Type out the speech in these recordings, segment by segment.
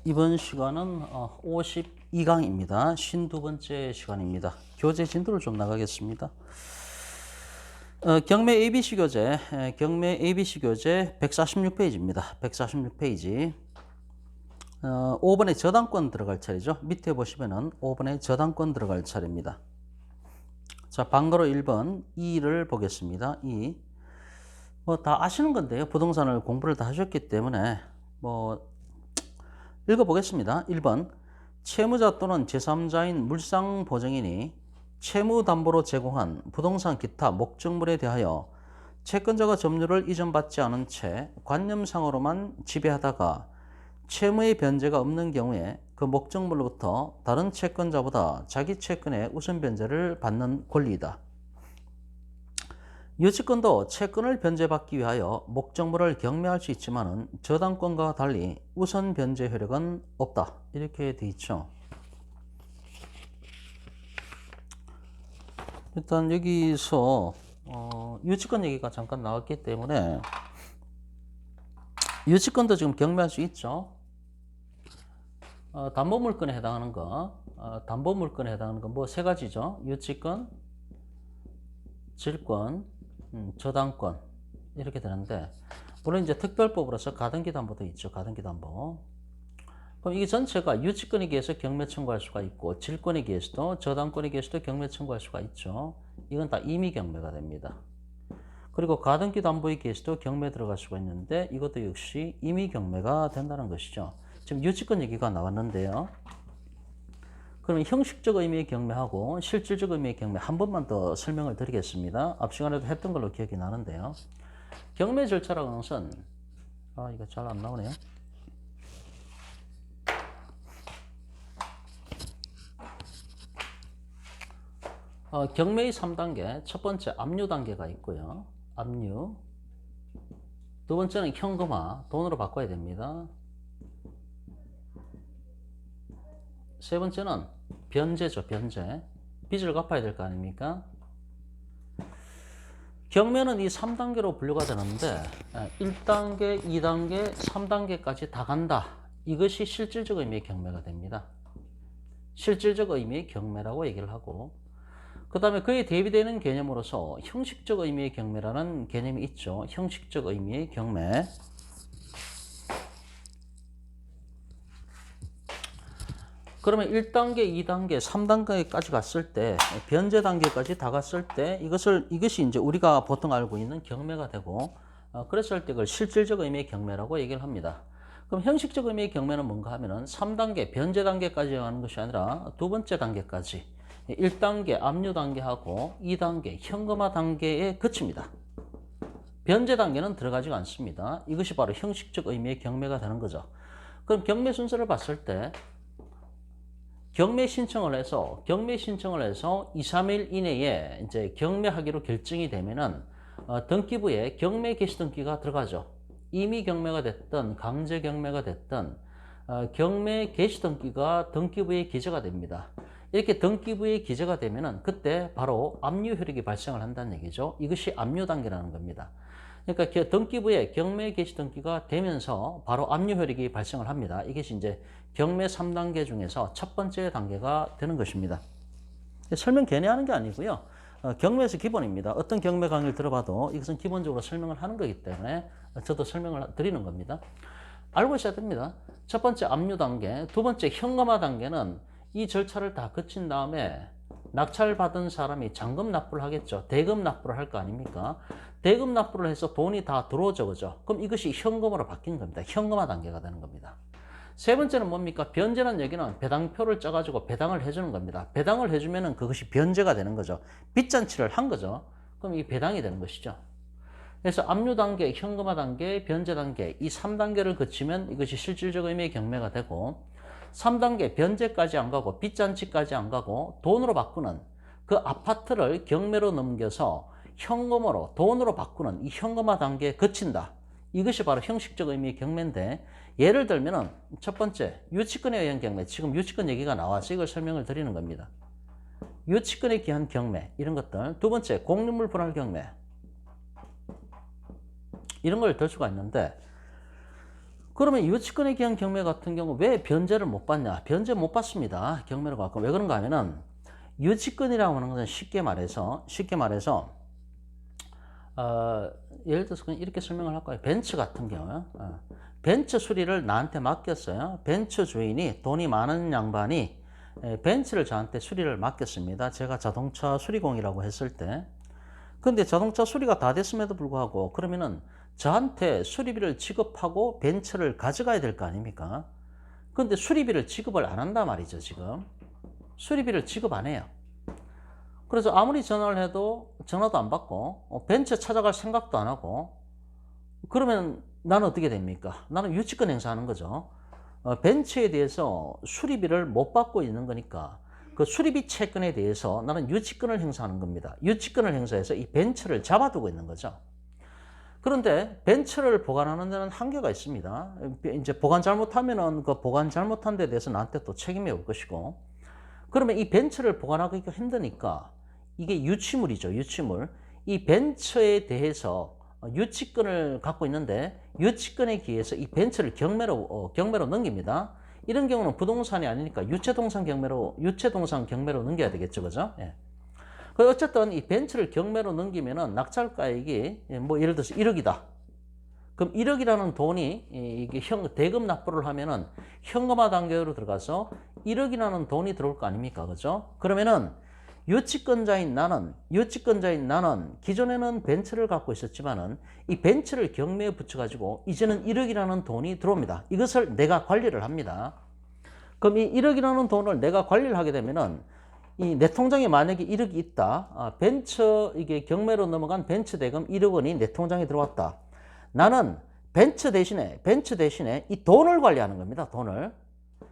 이번 시간은 52강입니다. 52번째 시간입니다. 교재 진도를 좀 나가겠습니다. 경매 ABC 교재, 경매 ABC 교재 146페이지입니다. 146페이지. 5번에 저당권 들어갈 차례죠. 밑에 보시면은 5번에 저당권 들어갈 차례입니다. 자, 방가로 1번 2를 보겠습니다. 2. 뭐 다 아시는 건데요. 부동산을 공부를 다 하셨기 때문에 읽어보겠습니다. 1번 채무자 또는 제3자인 물상보증인이 채무담보로 제공한 부동산 기타 목적물에 대하여 채권자가 점유를 이전받지 않은 채 관념상으로만 지배하다가 채무의 변제가 없는 경우에 그 목적물로부터 다른 채권자보다 자기 채권의 우선 변제를 받는 권리이다. 유치권도 채권을 변제받기 위하여 목적물을 경매할 수 있지만 저당권과 달리 우선 변제 효력은 없다. 이렇게 돼 있죠. 일단 여기서 유치권 얘기가 잠깐 나왔기 때문에 유치권도 지금 경매할 수 있죠. 담보물건에 해당하는 거, 담보물건에 해당하는 건 뭐 세 가지죠. 유치권, 질권, 저당권 이렇게 되는데, 물론 이제 특별법으로서 가등기 담보도 있죠. 가등기 담보. 그럼 이게 전체가 유치권에 기해서 경매 청구할 수가 있고, 질권에 기해서도 저당권에 기해서도 경매 청구할 수가 있죠. 이건 다 임의 경매가 됩니다. 그리고 가등기 담보에 기해서도 경매 들어갈 수가 있는데, 이것도 역시 임의 경매가 된다는 것이죠. 지금 유치권 얘기가 나왔는데요. 그러면 형식적 의미의 경매하고 실질적 의미의 경매 한 번만 더 설명을 드리겠습니다. 앞 시간에도 했던 걸로 기억이 나는데요. 경매 절차라고 하는 것은 이거 잘 안 나오네요. 경매의 3단계, 첫 번째 압류 단계가 있고요. 압류. 두 번째는 현금화, 돈으로 바꿔야 됩니다. 세 번째는 변제죠, 변제. 빚을 갚아야 될 거 아닙니까? 경매는 이 3단계로 분류가 되는데 1단계, 2단계, 3단계까지 다 간다. 이것이 실질적 의미의 경매가 됩니다. 실질적 의미의 경매라고 얘기를 하고, 그 다음에 그에 대비되는 개념으로서 형식적 의미의 경매라는 개념이 있죠. 형식적 의미의 경매. 그러면 1단계, 2단계, 3단계까지 갔을 때, 변제 단계까지 다 갔을 때, 이것이 이제 우리가 보통 알고 있는 경매가 되고, 그랬을 때 그걸 실질적 의미의 경매라고 얘기를 합니다. 그럼 형식적 의미의 경매는 뭔가 하면은 3단계, 변제 단계까지 가는 것이 아니라 두 번째 단계까지, 1단계 압류 단계하고 2단계 현금화 단계에 그칩니다. 변제 단계는 들어가지 않습니다. 이것이 바로 형식적 의미의 경매가 되는 거죠. 그럼 경매 순서를 봤을 때, 경매 신청을 해서 2, 3일 이내에 이제 경매하기로 결정이 되면은 등기부에 경매 개시 등기가 들어가죠. 임의 경매가 됐든 강제 경매가 됐든 경매 개시 등기가 등기부에 기재가 됩니다. 이렇게 등기부에 기재가 되면은 그때 바로 압류 효력이 발생을 한다는 얘기죠. 이것이 압류 단계라는 겁니다. 그러니까 등기부에 경매 개시 등기가 되면서 바로 압류 효력이 발생을 합니다. 이것이 이제 경매 3단계 중에서 첫 번째 단계가 되는 것입니다. 설명 괜히 하는 게 아니고요. 경매에서 기본입니다. 어떤 경매 강의를 들어봐도 이것은 기본적으로 설명을 하는 거기 때문에 저도 설명을 드리는 겁니다. 알고 있어야 됩니다. 첫 번째 압류 단계, 두 번째 현금화 단계는 이 절차를 다 거친 다음에 낙찰받은 사람이 잔금 납부를 하겠죠. 대금 납부를 할 거 아닙니까? 대금 납부를 해서 돈이 다 들어오죠, 그죠? 그럼 이것이 현금으로 바뀐 겁니다. 현금화 단계가 되는 겁니다. 세 번째는 뭡니까? 변제는 여기는 배당표를 짜가지고 배당을 해주는 겁니다. 배당을 해주면은 그것이 변제가 되는 거죠. 빚잔치를 한 거죠. 그럼 이게 배당이 되는 것이죠. 그래서 압류 단계, 현금화 단계, 변제 단계 이 3단계를 거치면 이것이 실질적 의미의 경매가 되고, 3단계 변제까지 안 가고 빚잔치까지 안 가고 돈으로 바꾸는 그 아파트를 경매로 넘겨서 현금으로 돈으로 바꾸는 이 현금화 단계에 거친다. 이것이 바로 형식적 의미의 경매인데, 예를 들면은 첫 번째 유치권에 의한 경매, 지금 유치권 얘기가 나와서 이걸 설명을 드리는 겁니다. 유치권에 기한 경매 이런 것들. 두 번째 공유물 분할 경매 이런 걸 들 수가 있는데, 그러면 유치권에 기한 경매 같은 경우 왜 변제를 못 받냐? 변제 못 받습니다. 경매로 갖고. 왜 그런가 하면은 유치권이라고 하는 것은 쉽게 말해서 예를 들어서 그냥 이렇게 설명을 할 거예요. 벤츠 같은 경우 벤츠 수리를 나한테 맡겼어요. 벤츠 주인이 돈이 많은 양반이 벤츠를 저한테 수리를 맡겼습니다. 제가 자동차 수리공이라고 했을 때. 근데 자동차 수리가 다 됐음에도 불구하고 그러면은 저한테 수리비를 지급하고 벤츠를 가져가야 될 거 아닙니까? 근데 수리비를 지급을 안 한단 말이죠, 지금. 수리비를 지급 안 해요. 그래서 아무리 전화를 해도 전화도 안 받고 벤츠 찾아갈 생각도 안 하고 그러면 나는 어떻게 됩니까? 나는 유치권 행사하는 거죠. 벤츠에 대해서 수리비를 못 받고 있는 거니까 그 수리비 채권에 대해서 나는 유치권을 행사하는 겁니다. 유치권을 행사해서 이 벤츠를 잡아두고 있는 거죠. 그런데 벤츠를 보관하는 데는 한계가 있습니다. 이제 보관 잘못하면은 그 보관 잘못한 데 대해서 나한테 또 책임이 올 것이고 그러면 이 벤츠를 보관하기가 힘드니까 이게 유치물이죠. 유치물. 이 벤츠에 대해서 유치권을 갖고 있는데 유치권에 기해서 이 벤츠를 경매로 넘깁니다. 이런 경우는 부동산이 아니니까 유체동산 경매로 넘겨야 되겠죠. 그죠? 예. 어쨌든 이 벤츠를 경매로 넘기면은 낙찰가액이 뭐 예를 들어서 1억이다. 그럼 1억이라는 돈이 이게 대금 납부를 하면은 현금화 단계로 들어가서 1억이라는 돈이 들어올 거 아닙니까? 그죠? 그러면은 유치권자인 나는 기존에는 벤츠를 갖고 있었지만은 이 벤츠를 경매에 붙여가지고 이제는 1억이라는 돈이 들어옵니다. 이것을 내가 관리를 합니다. 그럼 이 1억이라는 돈을 내가 관리를 하게 되면은 이 내 통장에 만약에 1억이 있다. 벤츠 이게 경매로 넘어간 벤츠 대금 1억 원이 내 통장에 들어왔다. 나는 벤츠 대신에 이 돈을 관리하는 겁니다. 돈을.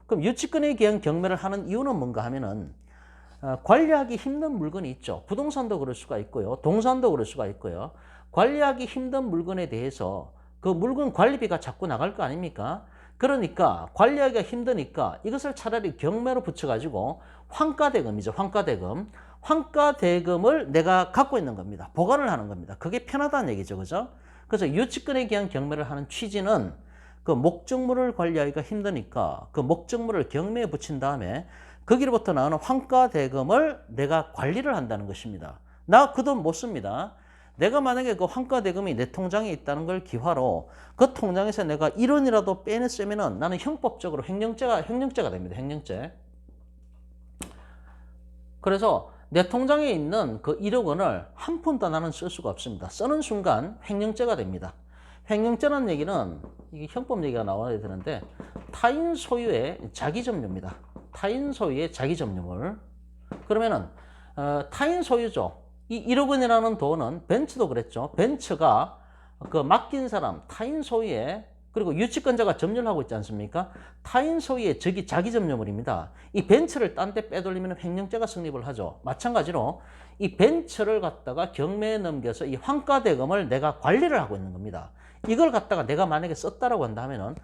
그럼 유치권에 기한 경매를 하는 이유는 뭔가 하면은 관리하기 힘든 물건이 있죠. 부동산도 그럴 수가 있고요. 동산도 그럴 수가 있고요. 관리하기 힘든 물건에 대해서 그 물건 관리비가 자꾸 나갈 거 아닙니까? 그러니까 관리하기가 힘드니까 이것을 차라리 경매로 붙여가지고 환가대금이죠. 환가대금을 내가 갖고 있는 겁니다. 보관을 하는 겁니다. 그게 편하다는 얘기죠. 그죠? 그래서 유치권에 기한 경매를 하는 취지는 그 목적물을 관리하기가 힘드니까 그 목적물을 경매에 붙인 다음에 거기로부터 나오는 환가대금을 내가 관리를 한다는 것입니다. 나 그 돈 못 씁니다. 내가 만약에 그 환가대금이 내 통장에 있다는 걸 기화로 그 통장에서 내가 1원이라도 빼냈으면은 나는 형법적으로 횡령죄가 됩니다. 횡령죄. 그래서 내 통장에 있는 그 1억 원을 한 푼도 나는 쓸 수가 없습니다. 쓰는 순간 횡령죄가 됩니다. 횡령죄라는 얘기는 이게 형법 얘기가 나와야 되는데 타인 소유의 자기점유입니다. 타인 소유의 자기점유물. 그러면은 타인 소유죠. 이 1억 원이라는 돈은 벤츠도 그랬죠. 벤츠가 그 맡긴 사람 타인 소유의 그리고 유치권자가 점유를 하고 있지 않습니까? 타인 소유의 자기 점유물입니다. 이 벤츠를 딴 데 빼돌리면 횡령죄가 성립을 하죠. 마찬가지로 이 벤츠를 갖다가 경매에 넘겨서 이 환가대금을 내가 관리를 하고 있는 겁니다. 이걸 갖다가 내가 만약에 썼다라고 한다면은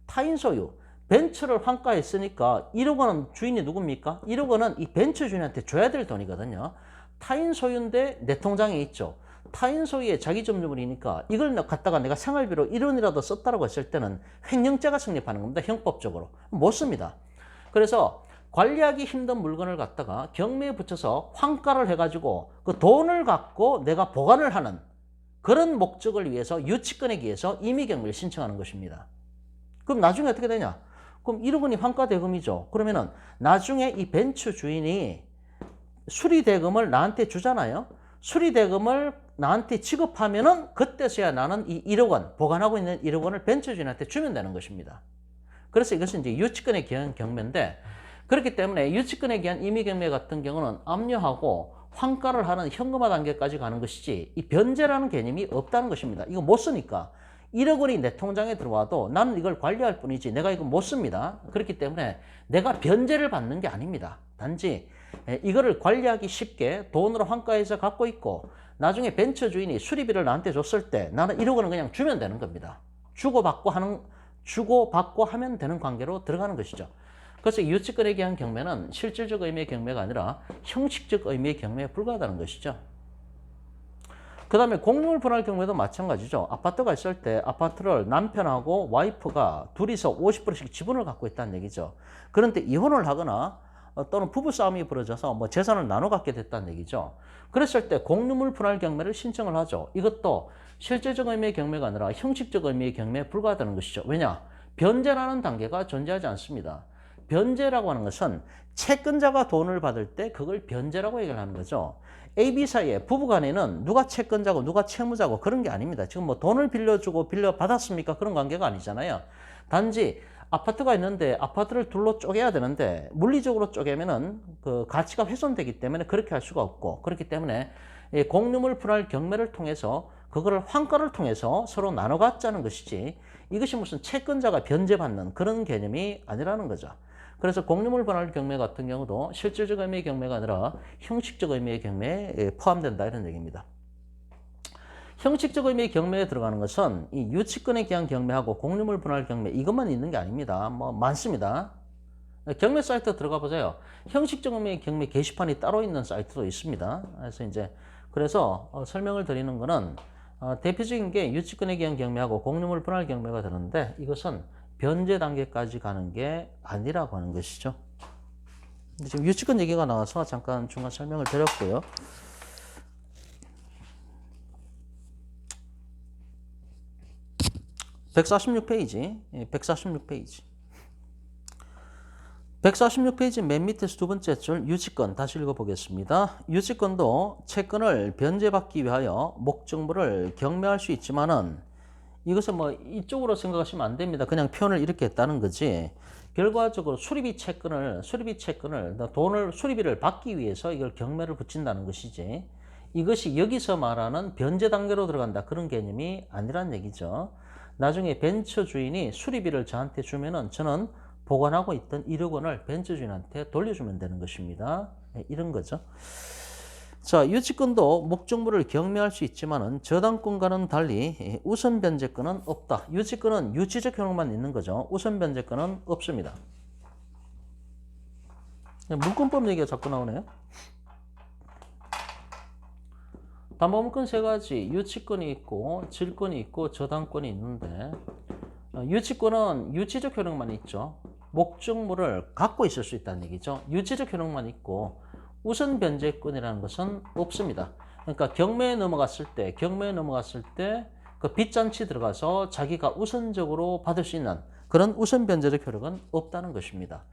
타인 소유, 벤츠를 환가했으니까 1억 원은 주인이 누굽니까? 1억 원은 이 벤츠 주인한테 줘야 될 돈이거든요. 타인 소유인데 내 통장에 있죠. 타인 소유의 자기 점유물이니까 이걸 갖다가 내가 생활비로 1원이라도 썼다라고 했을 때는 횡령죄가 성립하는 겁니다. 형법적으로. 못 씁니다. 그래서 관리하기 힘든 물건을 갖다가 경매에 붙여서 환가를 해가지고 그 돈을 갖고 내가 보관을 하는 그런 목적을 위해서 유치권에 기해서 임의경매를 신청하는 것입니다. 그럼 나중에 어떻게 되냐? 그럼 1억 원이 환가대금이죠. 그러면은 나중에 이 벤츠 주인이 수리대금을 나한테 주잖아요. 수리대금을 나한테 지급하면은 그때서야 나는 이 1억 원, 보관하고 있는 1억 원을 벤츠 주인한테 주면 되는 것입니다. 그래서 이것은 이제 유치권에 기한 경매인데 그렇기 때문에 유치권에 기한 임의경매 같은 경우는 압류하고 환가를 하는 현금화 단계까지 가는 것이지 이 변제라는 개념이 없다는 것입니다. 이거 못 쓰니까 1억 원이 내 통장에 들어와도 나는 이걸 관리할 뿐이지 내가 이거 못 씁니다. 그렇기 때문에 내가 변제를 받는 게 아닙니다. 단지 이거를 관리하기 쉽게 돈으로 환가해서 갖고 있고 나중에 벤처 주인이 수리비를 나한테 줬을 때 나는 1억 원은 그냥 주면 되는 겁니다. 주고받고 하면 되는 관계로 들어가는 것이죠. 그래서 유치권에 기한 경매는 실질적 의미의 경매가 아니라 형식적 의미의 경매에 불과하다는 것이죠. 그 다음에 공유물 분할 경우에도 마찬가지죠. 아파트가 있을 때 아파트를 남편하고 와이프가 둘이서 50%씩 지분을 갖고 있다는 얘기죠. 그런데 이혼을 하거나 또는 부부싸움이 벌어져서 뭐 재산을 나눠 갖게 됐다는 얘기죠. 그랬을 때 공유물 분할 경매를 신청을 하죠. 이것도 실제적 의미의 경매가 아니라 형식적 의미의 경매에 불과하다는 것이죠. 왜냐? 변제라는 단계가 존재하지 않습니다. 변제라고 하는 것은 채권자가 돈을 받을 때 그걸 변제라고 얘기를 하는 거죠. A, B 사이에 부부간에는 누가 채권자고 누가 채무자고 그런 게 아닙니다. 지금 뭐 돈을 빌려주고 빌려받았습니까? 그런 관계가 아니잖아요. 단지 아파트가 있는데 아파트를 둘로 쪼개야 되는데 물리적으로 쪼개면은 그 가치가 훼손되기 때문에 그렇게 할 수가 없고, 그렇기 때문에 이 공유물 분할 경매를 통해서 그거를 환가를 통해서 서로 나눠 갖자는 것이지, 이것이 무슨 채권자가 변제받는 그런 개념이 아니라는 거죠. 그래서 공유물 분할 경매 같은 경우도 실질적 의미의 경매가 아니라 형식적 의미의 경매에 포함된다, 이런 얘기입니다. 형식적 의미의 경매에 들어가는 것은 이 유치권에 기한 경매하고 공유물 분할 경매 이것만 있는 게 아닙니다. 뭐 많습니다. 경매 사이트 들어가 보세요. 형식적 의미의 경매 게시판이 따로 있는 사이트도 있습니다. 그래서 설명을 드리는 거는 대표적인 게 유치권에 기한 경매하고 공유물 분할 경매가 되는데, 이것은 변제 단계까지 가는 게 아니라고 하는 것이죠. 지금 유치권 얘기가 나와서 잠깐 중간 설명을 드렸고요. (146페이지) 146페이지 146페이지 맨 밑에서 두 번째 줄 유치권 다시 읽어보겠습니다. 유치권도 채권을 변제받기 위하여 목적물을 경매할 수 있지만은, 이것은 뭐 이쪽으로 생각하시면 안 됩니다. 그냥 표현을 이렇게 했다는 거지, 결과적으로 수리비 채권을 돈을 수리비를 받기 위해서 이걸 경매를 붙인다는 것이지, 이것이 여기서 말하는 변제 단계로 들어간다 그런 개념이 아니란 얘기죠. 나중에 벤처 주인이 수리비를 저한테 주면은 저는 보관하고 있던 1억 원을 벤처 주인한테 돌려주면 되는 것입니다. 이런 거죠. 자, 유치권도 목적물을 경매할 수 있지만은 저당권과는 달리 우선 변제권은 없다. 유치권은 유치적 효력만 있는 거죠. 우선 변제권은 없습니다. 물권법 얘기가 자꾸 나오네요. 담보물권 세 가지, 유치권이 있고 질권이 있고 저당권이 있는데, 유치권은 유치적 효력만 있죠. 목적물을 갖고 있을 수 있다는 얘기죠. 유치적 효력만 있고 우선 변제권이라는 것은 없습니다. 그러니까 경매에 넘어갔을 때 그 빚잔치 들어가서 자기가 우선적으로 받을 수 있는 그런 우선 변제적 효력은 없다는 것입니다.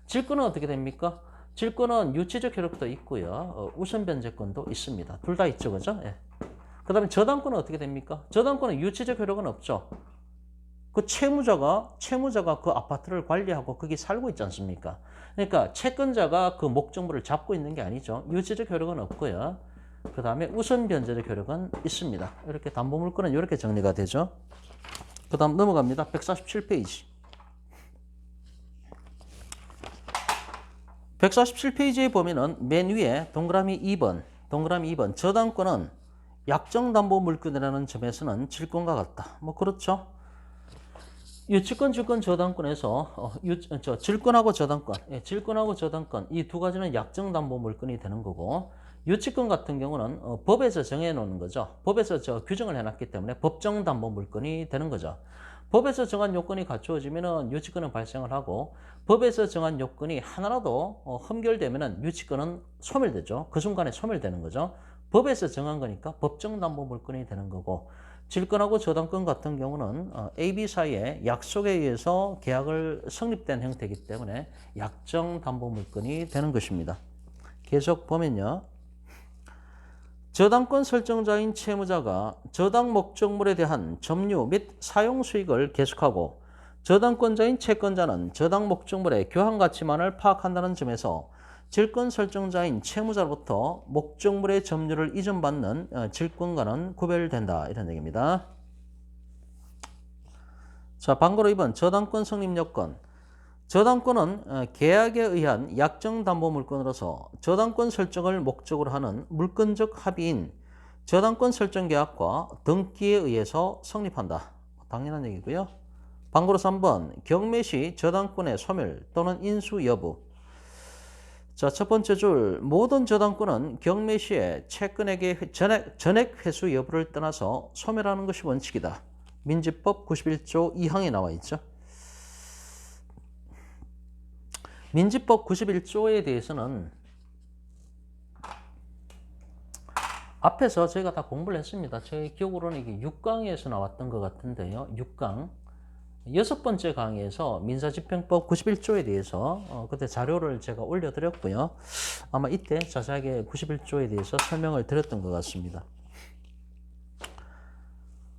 질권은 어떻게 됩니까? 질권은 유치적 효력도 있고요. 우선 변제권도 있습니다. 둘 다 있죠, 그죠? 예. 그 다음에 저당권은 어떻게 됩니까? 저당권은 유치적 효력은 없죠. 그 채무자가 그 아파트를 관리하고 거기 살고 있지 않습니까? 그러니까 채권자가 그 목적물을 잡고 있는 게 아니죠. 유치적 효력은 없고요. 그 다음에 우선 변제적 효력은 있습니다. 이렇게 담보물권은 이렇게 정리가 되죠. 그 다음 넘어갑니다. 147페이지. 147페이지에 보면은 맨 위에 동그라미 2번 저당권은 약정담보물권이라는 점에서는 질권과 같다. 뭐 그렇죠. 유치권, 질권, 저당권에서 질권하고 저당권 이 두 가지는 약정담보물권이 되는 거고, 유치권 같은 경우는 법에서 정해놓는 거죠. 법에서 규정을 해놨기 때문에 법정담보물권이 되는 거죠. 법에서 정한 요건이 갖추어지면은 유치권은 발생을 하고, 법에서 정한 요건이 하나라도 흠결되면은 유치권은 소멸되죠. 그 순간에 소멸되는 거죠. 법에서 정한 거니까 법정담보물권이 되는 거고, 질권하고 저당권 같은 경우는 A, B 사이에 약속에 의해서 계약을 성립된 형태이기 때문에 약정담보물권이 되는 것입니다. 계속 보면요. 저당권 설정자인 채무자가 저당 목적물에 대한 점유 및 사용 수익을 계속하고, 저당권자인 채권자는 저당 목적물의 교환 가치만을 파악한다는 점에서 질권 설정자인 채무자로부터 목적물의 점유를 이전받는 질권과는 구별된다, 이런 얘기입니다. 자, 방거로 2번 저당권 성립 요건. 저당권은 계약에 의한 약정담보물권으로서 저당권 설정을 목적으로 하는 물권적 합의인 저당권 설정 계약과 등기에 의해서 성립한다. 당연한 얘기고요. 방거로 3번 경매 시 저당권의 소멸 또는 인수 여부. 자, 첫 번째 줄 모든 저당권은 경매 시에 채권액의 전액 회수 여부를 떠나서 소멸하는 것이 원칙이다. 민지법 91조 2항에 나와 있죠. 민지법 91조에 대해서는 앞에서 저희가 다 공부를 했습니다. 제 기억으로는 이게 6강에서 나왔던 것 같은데요. 6강. 여섯 번째 강의에서 민사집행법 91조에 대해서 그때 자료를 제가 올려드렸고요. 아마 이때 자세하게 91조에 대해서 설명을 드렸던 것 같습니다.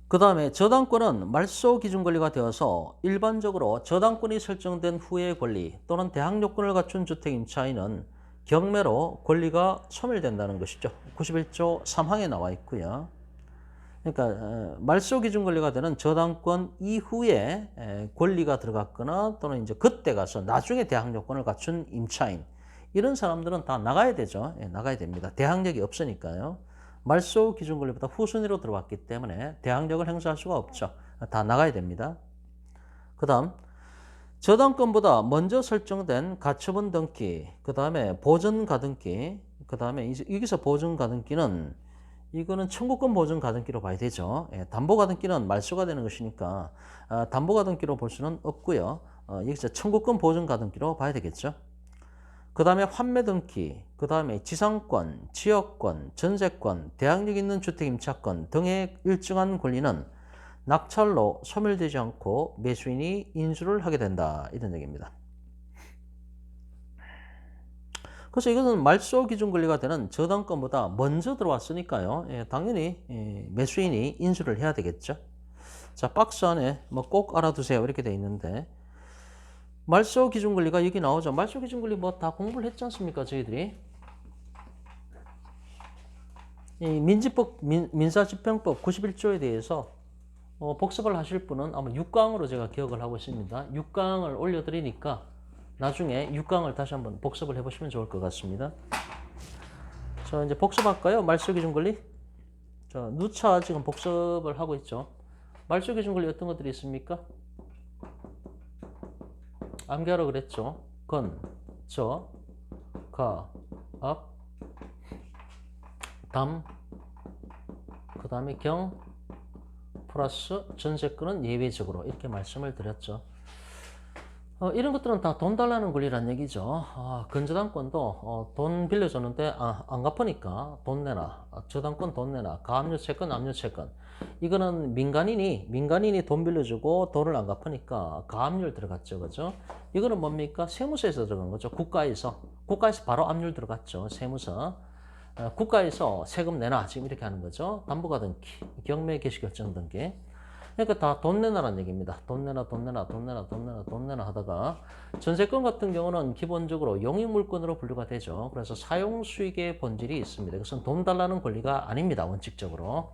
그 다음에 저당권은 말소 기준 권리가 되어서 일반적으로 저당권이 설정된 후의 권리 또는 대항 요건을 갖춘 주택 임차인은 경매로 권리가 소멸된다는 것이죠. 91조 3항에 나와 있고요. 그러니까 말소 기준 권리가 되는 저당권 이후에 권리가 들어갔거나 또는 이제 그때 가서 나중에 대항 요건을 갖춘 임차인 이런 사람들은 다 나가야 되죠. 예, 나가야 됩니다. 대항력이 없으니까요. 말소 기준 권리보다 후순위로 들어왔기 때문에 대항력을 행사할 수가 없죠. 다 나가야 됩니다. 그 다음 저당권보다 먼저 설정된 가처분 등기, 그 다음에 보전 가등기, 그 다음에 여기서 보전 가등기는 이거는 청구권 보전 가등기로 봐야 되죠. 예, 담보 가등기는 말소가 되는 것이니까 담보 가등기로 볼 수는 없고요. 여기서 청구권 보전 가등기로 봐야 되겠죠. 그 다음에 환매 등기, 그 다음에 지상권, 지역권, 전세권, 대항력 있는 주택 임차권 등의 일정한 권리는 낙찰로 소멸되지 않고 매수인이 인수를 하게 된다. 이런 얘기입니다. 그래서 이것은 말소 기준 권리가 되는 저당권보다 먼저 들어왔으니까요. 예, 당연히 매수인이 인수를 해야 되겠죠. 자, 박스 안에 뭐 꼭 알아두세요. 이렇게 돼 있는데 말소 기준 권리가 여기 나오죠. 말소 기준 권리 뭐 다 공부를 했지 않습니까? 저희들이. 이 민사집행법 91조에 대해서 복습을 하실 분은 아마 6강으로 제가 기억을 하고 있습니다. 6강을 올려드리니까 나중에 6강을 다시 한번 복습을 해보시면 좋을 것 같습니다. 자, 이제 복습할까요? 말소 기준 권리. 자, 누차 지금 복습을 하고 있죠. 말소 기준 권리 어떤 것들이 있습니까? 암기하라고 그랬죠. 건, 저, 가, 앞, 담, 그 다음에 경, 플러스 전세권은 예외적으로 이렇게 말씀을 드렸죠. 이런 것들은 다 돈 달라는 권리란 얘기죠. 근저당권도 돈 빌려줬는데 안 갚으니까 돈 내놔. 저당권 돈 내놔. 가압류 채권, 압류 채권. 이거는 민간인이 돈 빌려주고 돈을 안 갚으니까 가압류 들어갔죠. 그죠? 이거는 뭡니까? 세무서에서 들어간 거죠. 국가에서 바로 압류 들어갔죠. 세무서. 국가에서 세금 내놔. 지금 이렇게 하는 거죠. 담보가 등기, 경매 개시 결정 등기. 그러니까 다 돈 내놔라는 얘기입니다. 돈 내놔 하다가 전세권 같은 경우는 기본적으로 용익물권으로 분류가 되죠. 그래서 사용수익의 본질이 있습니다. 이것은 돈 달라는 권리가 아닙니다. 원칙적으로.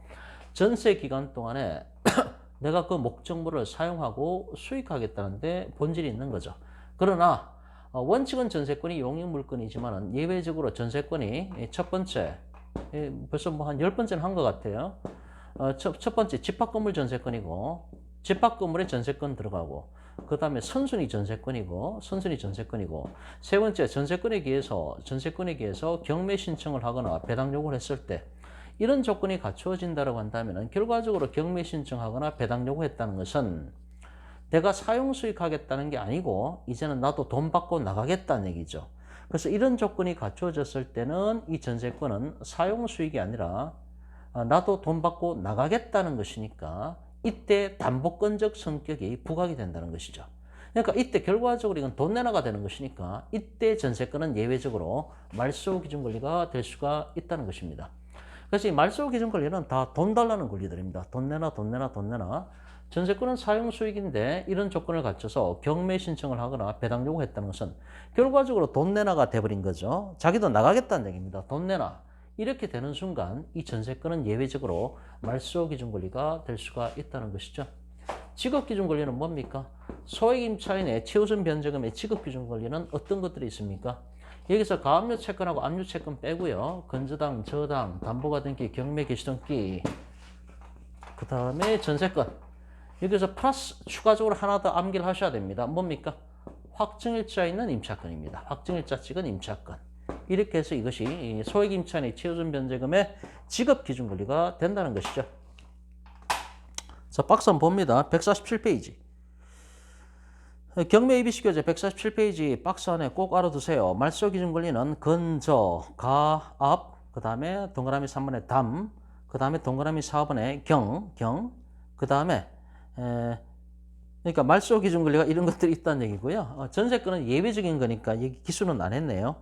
전세 기간 동안에 내가 그 목적물을 사용하고 수익하겠다는데 본질이 있는 거죠. 그러나 원칙은 전세권이 용익물권이지만 예외적으로 전세권이 첫 번째, 벌써 뭐 한 10번째는 한 것 같아요. 첫 번째 집합건물 전세권이고 집합건물에 전세권 들어가고 그 다음에 선순위 전세권이고 세 번째 전세권에 기해서 경매 신청을 하거나 배당 요구를 했을 때 이런 조건이 갖추어진다고 한다면 결과적으로 경매 신청하거나 배당 요구했다는 것은 내가 사용 수익하겠다는 게 아니고 이제는 나도 돈 받고 나가겠다는 얘기죠. 그래서 이런 조건이 갖추어졌을 때는 이 전세권은 사용 수익이 아니라 나도 돈 받고 나가겠다는 것이니까 이때 담보권적 성격이 부각이 된다는 것이죠. 그러니까 이때 결과적으로 이건 돈 내놔가 되는 것이니까 이때 전세권은 예외적으로 말소 기준 권리가 될 수가 있다는 것입니다. 그래서 이 말소 기준 권리는 다 돈 달라는 권리들입니다. 돈 내놔. 전세권은 사용 수익인데 이런 조건을 갖춰서 경매 신청을 하거나 배당 요구했다는 것은 결과적으로 돈 내놔가 돼버린 거죠. 자기도 나가겠다는 얘기입니다. 돈 내놔. 이렇게 되는 순간 이 전세권은 예외적으로 말소 기준 권리가 될 수가 있다는 것이죠. 지급 기준 권리는 뭡니까? 소액 임차인의 최우선 변제금의 지급 기준 권리는 어떤 것들이 있습니까? 여기서 가압류 채권하고 압류 채권 빼고요. 근저당, 저당, 담보가 등기, 경매 개시 등기, 그 다음에 전세권. 여기서 플러스 추가적으로 하나 더 암기를 하셔야 됩니다. 뭡니까? 확정일자 있는 임차권입니다. 확정일자 찍은 임차권. 이렇게 해서 이것이 소액임차인의 최우선 변제금의 지급기준권리가 된다는 것이죠. 자, 박스 한번 봅니다. 147페이지. 경매 ABC 교재 147페이지 박스 안에 꼭 알아두세요. 말소기준권리는 근저, 가, 앞, 그 다음에 동그라미 3번에 담, 그 다음에 동그라미 4번에 경, 그 다음에 그러니까 말소기준권리가 이런 것들이 있다는 얘기고요. 전세권은 예외적인 거니까 여기 기수는 안 했네요.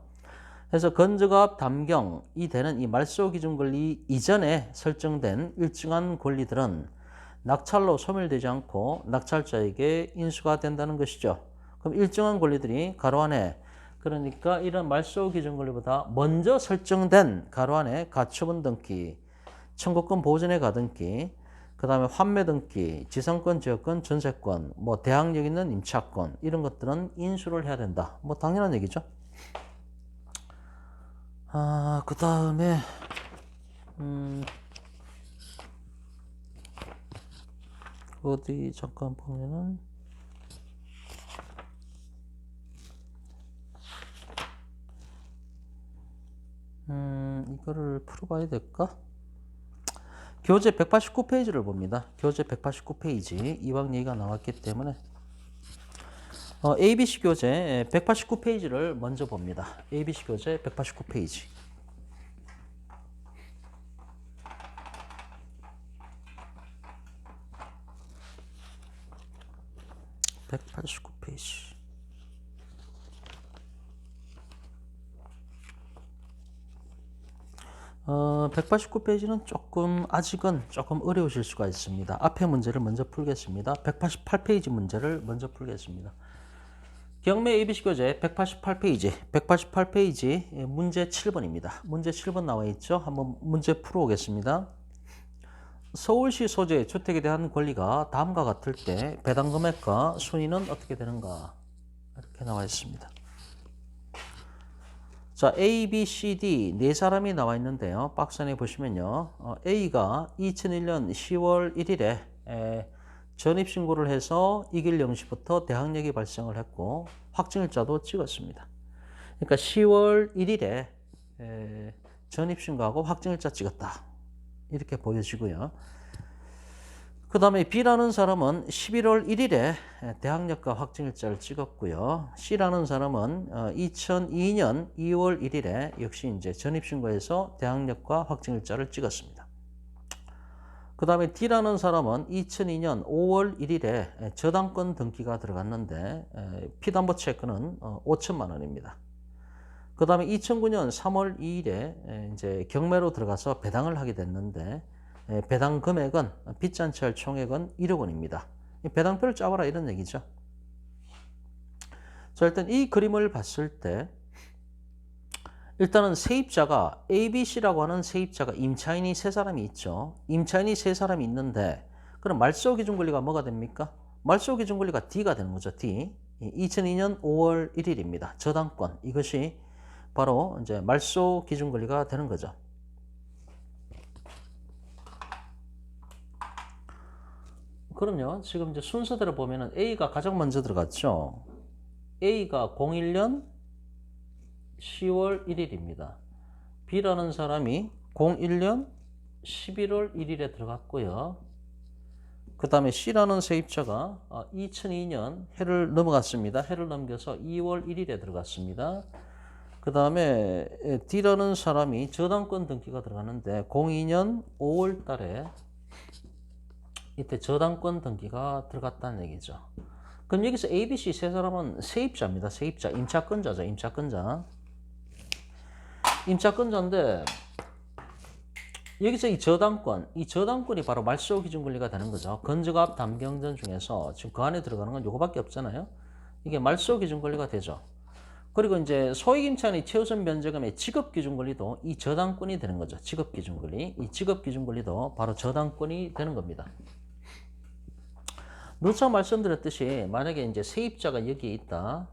그래서 건저가 담경이 되는 이 말소기준권리 이전에 설정된 일정한 권리들은 낙찰로 소멸되지 않고 낙찰자에게 인수가 된다는 것이죠. 그럼 일정한 권리들이 가로 안에 그러니까 이런 말소기준권리보다 먼저 설정된 가로 안에 가처분 등기, 청구권 보전에 가등기, 그 다음에 환매 등기, 지상권, 지역권, 전세권, 뭐 대항력 있는 임차권 이런 것들은 인수를 해야 된다. 뭐 당연한 얘기죠. 그 다음에 어디 잠깐 보면은 이거를 풀어봐야 될까? 교재 189페이지를 봅니다. 교재 189페이지 이왕 얘기가 나왔기 때문에 ABC 교재 189페이지를 먼저 봅니다. ABC 교재 189페이지. 189페이지. 어, 189페이지는 아직은 조금 어려우실 수가 있습니다. 앞에 문제를 먼저 풀겠습니다. 188페이지 문제를 먼저 풀겠습니다. 경매 ABC 교재 188페이지, 188페이지 문제 7번입니다. 문제 7번 나와 있죠? 한번 문제 풀어오겠습니다. 서울시 소재 주택에 대한 권리가 다음과 같을 때 배당 금액과 순위는 어떻게 되는가? 이렇게 나와 있습니다. 자, A, B, C, D 네 사람이 나와 있는데요. 박스 안에 보시면요. A가 2001년 10월 1일에 전입신고를 해서 이 길 0시부터 대항력이 발생을 했고 확정일자도 찍었습니다. 그러니까 10월 1일에 전입신고하고 확정일자 찍었다. 이렇게 보여지고요. 그 다음에 B라는 사람은 11월 1일에 대항력과 확정일자를 찍었고요. C라는 사람은 2002년 2월 1일에 역시 이제 전입신고해서 대항력과 확정일자를 찍었습니다. 그 다음에 D라는 사람은 2002년 5월 1일에 저당권 등기가 들어갔는데 피담보 체크는 5천만 원입니다. 그 다음에 2009년 3월 2일에 이제 경매로 들어가서 배당을 하게 됐는데 배당 금액은 빚잔치할 총액은 1억 원입니다. 배당표를 짜봐라 이런 얘기죠. 자, 일단 이 그림을 봤을 때 일단은 세입자가 ABC라고 하는 세입자가 임차인이 3사람이 있죠. 임차인이 3사람이 있는데 그럼 말소기준권리가 뭐가 됩니까? 말소기준권리가 D가 되는 거죠. D. 2002년 5월 1일입니다. 저당권. 이것이 바로 이제 말소기준권리가 되는 거죠. 그럼요. 지금 이제 순서대로 보면은 A가 가장 먼저 들어갔죠. A가 01년 10월 1일입니다. B라는 사람이 01년 11월 1일에 들어갔고요. 그 다음에 C라는 세입자가 2002년 해를 넘어갔습니다. 해를 넘겨서 2월 1일에 들어갔습니다. 그 다음에 D라는 사람이 저당권 등기가 들어가는데 02년 5월 달에 이때 저당권 등기가 들어갔다는 얘기죠. 그럼 여기서 A, B, C 3사람은 세입자입니다. 세입자, 임차권자죠. 임차권자인데 여기서 이 저당권이 바로 말소기준권리가 되는 거죠. 건저가 담경전 중에서 지금 그 안에 들어가는 건 요거밖에 없잖아요. 이게 말소기준권리가 되죠. 그리고 이제 소액임차인의 최우선 변제금의 지급기준권리도 이 저당권이 되는 거죠. 지급기준권리. 이 지급기준권리도 바로 저당권이 되는 겁니다. 누차 말씀드렸듯이 만약에 이제 세입자가 여기에 있다.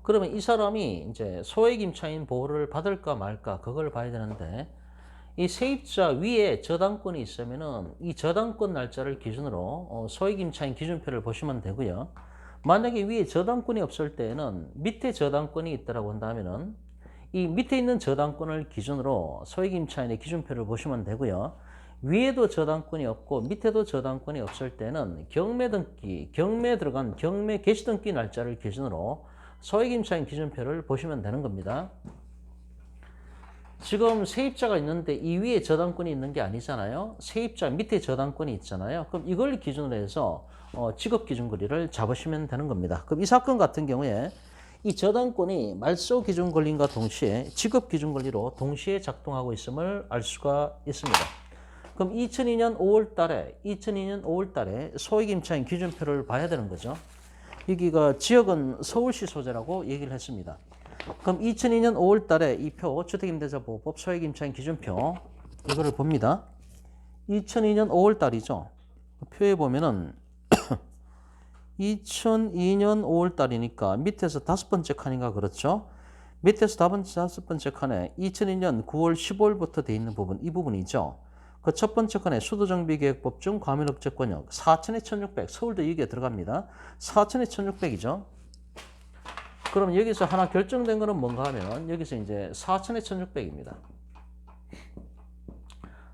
그러면 이 사람이 이제 소액임차인 보호를 받을까 말까 그걸 봐야 되는데 이 세입자 위에 저당권이 있으면은 이 저당권 날짜를 기준으로 소액임차인 기준표를 보시면 되고요. 만약에 위에 저당권이 없을 때에는 밑에 저당권이 있다라고 한다면은 이 밑에 있는 저당권을 기준으로 소액 임차인의 기준표를 보시면 되고요. 위에도 저당권이 없고 밑에도 저당권이 없을 때는 경매 등기, 경매에 들어간 경매 개시 등기 날짜를 기준으로 소액 임차인 기준표를 보시면 되는 겁니다. 지금 세입자가 있는데 이 위에 저당권이 있는 게 아니잖아요. 세입자 밑에 저당권이 있잖아요. 그럼 이걸 기준으로 해서 지급기준권리를 잡으시면 되는 겁니다. 그럼 이 사건 같은 경우에 이 저당권이 말소 기준 권리인과 동시에 지급 기준 권리로 동시에 작동하고 있음을 알 수가 있습니다. 그럼 2002년 5월 달에 소액 임차인 기준표를 봐야 되는 거죠. 여기가 지역은 서울시 소재라고 얘기를 했습니다. 그럼 2002년 5월 달에 이 표 주택임대차보호법 소액 임차인 기준표 이거를 봅니다. 2002년 5월 달이죠. 표에 보면은 2002년 5월 달이니까 밑에서 5번째 칸인가 그렇죠? 밑에서 5번째 칸에 2002년 9월 15일부터 돼 있는 부분, 이 부분이죠. 그 첫 번째 칸에 수도정비계획법 중 과밀업체권역 4천에 1600, 서울도 여기에 들어갑니다. 4천에 1600이죠. 그럼 여기서 하나 결정된 거는 뭔가 하면 여기서 이제 4천에 1600입니다.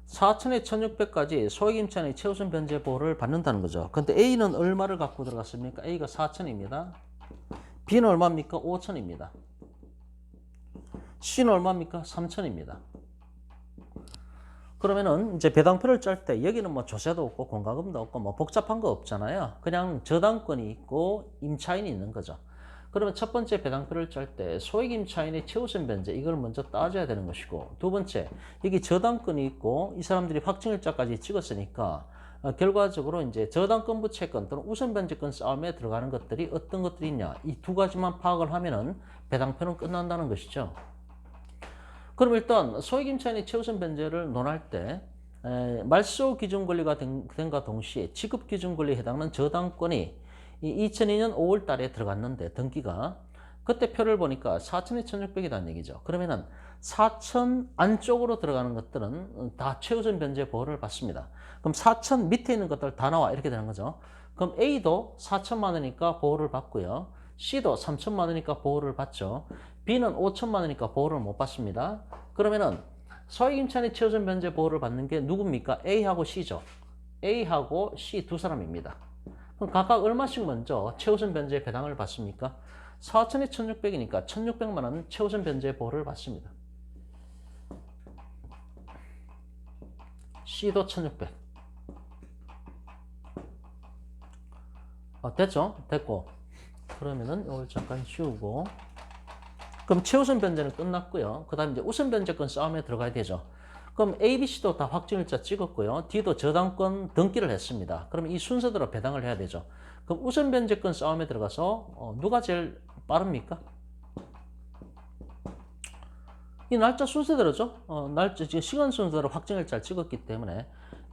4천에 1600까지 소액임차인의 최우선 변제 보호를 받는다는 거죠. 근데 A는 얼마를 갖고 들어갔습니까? A가 4천입니다. B는 얼마입니까? 5천입니다. C는 얼마입니까? 3천입니다. 그러면은 이제 배당표를 짤 때 여기는 뭐 조세도 없고 공과금도 없고 뭐 복잡한 거 없잖아요. 그냥 저당권이 있고 임차인이 있는 거죠. 그러면 첫 번째 배당표를 짤 때 소액 임차인의 최우선 변제 이걸 먼저 따져야 되는 것이고, 두 번째 여기 저당권이 있고 이 사람들이 확정일자까지 찍었으니까 결과적으로 이제 저당권 부채권 또는 우선 변제권 싸움에 들어가는 것들이 어떤 것들이 있냐, 이 두 가지만 파악을 하면은 배당표는 끝난다는 것이죠. 그럼 일단 소액 임차인의 최우선 변제를 논할 때 말소 기준 권리가 된과 동시에 지급 기준 권리에 해당하는 저당권이 2002년 5월 달에 들어갔는데 등기가 그때 표를 보니까 4천에 1600이라는 얘기죠. 그러면은 4천 안쪽으로 들어가는 것들은 다 최우선 변제 보호를 받습니다. 그럼 4천 밑에 있는 것들 다 나와 이렇게 되는 거죠. 그럼 A도 4천만 원이니까 보호를 받고요. C도 3천만 원이니까 보호를 받죠. B는 5천만 원이니까 보호를 못 받습니다. 그러면은 소액 임차인의 최우선 변제 보호를 받는 게 누굽니까? A하고 C죠. A하고 C 두 사람입니다. 그럼 각각 얼마씩 먼저 최우선 변제 배당을 받습니까? 4천에 1600이니까 1600만 원 최우선 변제 보호를 받습니다. C도 1600. 됐죠? 됐고. 그러면은 이걸 잠깐 지우고. 그럼 최우선 변제는 끝났고요. 그 다음에 이제 우선 변제권 싸움에 들어가야 되죠. 그럼 A, B, C도 다 확정일자 찍었고요. D도 저당권 등기를 했습니다. 그럼 이 순서대로 배당을 해야 되죠. 그럼 우선 변제권 싸움에 들어가서 누가 제일 빠릅니까? 이 날짜 순서대로죠. 날짜 시간 순서대로 확정일자를 찍었기 때문에